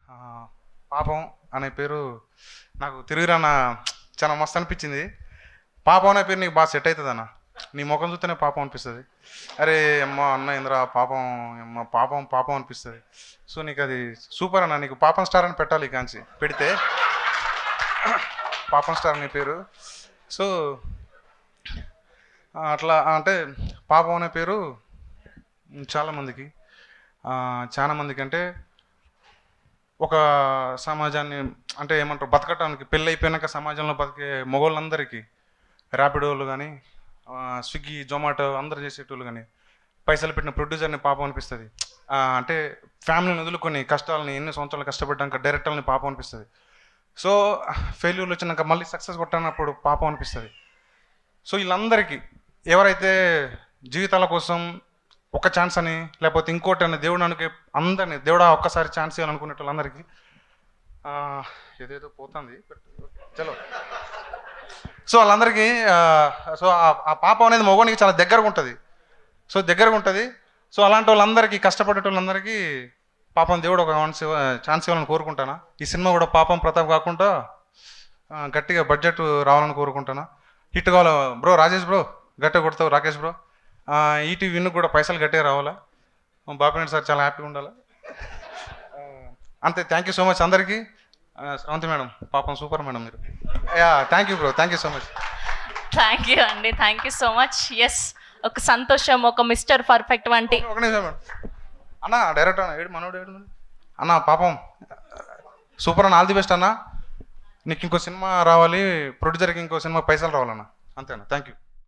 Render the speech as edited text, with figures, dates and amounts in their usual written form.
ఆ, పాపం అనే పేరు నాకు తిరిగిరాన చాలా మస్తు అనిపించింది. పాపం అనే పేరు నీకు బాగా సెట్ అవుతుంది అన్న. నీ ముఖం చూస్తేనే పాపం అనిపిస్తుంది. అరే అమ్మ అన్న ఇంద్ర పాపం అమ్మ పాపం పాపం అనిపిస్తుంది. సో నీకు అది సూపర్ అన్న. నీకు పాపం స్టార్ అని పెట్టాలి కాంచి పెడితే పాపం స్టార్ నీ పేరు. సో అట్లా అంటే పాపం అనే పేరు చాలామందికి అంటే ఒక సమాజాన్ని అంటే ఏమంటారు బతకటానికి పెళ్ళి అయిపోయాక సమాజంలో బతికే మగవాళ్ళందరికీ ర్యాపిడోలు కానీ స్విగ్గీ జొమాటో అందరు చేసేటోళ్ళు కానీ పైసలు పెట్టిన ప్రొడ్యూసర్ని పాపం అనిపిస్తుంది. అంటే ఫ్యామిలీని వదులుకొని కష్టాలని ఎన్ని సంవత్సరాలు కష్టపడ్డాక డైరెక్టర్ని పాపం అనిపిస్తుంది. సో ఫెయిల్యూర్లు వచ్చినాక మళ్ళీ సక్సెస్ కొట్టినప్పుడు పాపం అనిపిస్తుంది. సో వీళ్ళందరికీ ఎవరైతే జీవితాల కోసం ఒక ఛాన్స్ అని లేకపోతే ఇంకోటి అని దేవుడు అనుకే అందరినీ దేవుడా ఒక్కసారి ఛాన్స్ ఇవ్వాలనుకునే వాళ్ళందరికీ ఏదేదో పోతుంది చలో. సో వాళ్ళందరికీ సో ఆ పాపం అనేది మగవానికి చాలా దగ్గరగా ఉంటుంది. సో అలాంటి వాళ్ళందరికీ కష్టపడే వాళ్ళందరికీ పాపం దేవుడు ఒక ఛాన్స్ ఇవ్వాలని కోరుకుంటాను. ఈ సినిమా కూడా పాపం ప్రతాప్ కాకుండా గట్టిగా బడ్జెట్ రావాలని కోరుకుంటాను. హిట్ కావాలి బ్రో. రాజేష్ బ్రో గట్టిగా కొడతావు. రాకేష్ బ్రో ఈటీవీ విన్ను కూడా పైసలు గట్టిగా రావాలా. బాపినేడు సార్ చాలా హ్యాపీగా ఉండాలి. అంతే. థ్యాంక్ యూ సో మచ్ అందరికీ. శ్రవంతి మేడం పాపం సూపర్ మేడం మీరు. Thank you bro. Thank you so much. Thank you అండి. Thank you so much. Yes ఒక సంతోషం ఒక మిస్టర్ పర్ఫెక్ట్ వంటి ఒక నిమిషం మేడం. అన్న డైరెక్టర్ అన్న ఏడు మనోడు ఏడు అన్న పాపం సూపర్ అన్న. ఆల్ ది బెస్ట్ అన్న. నీకు ఇంకో సినిమా రావాలి, ప్రొడ్యూసర్కి ఇంకో సినిమా పైసలు రావాలన్న. అంతేనా. Thank you.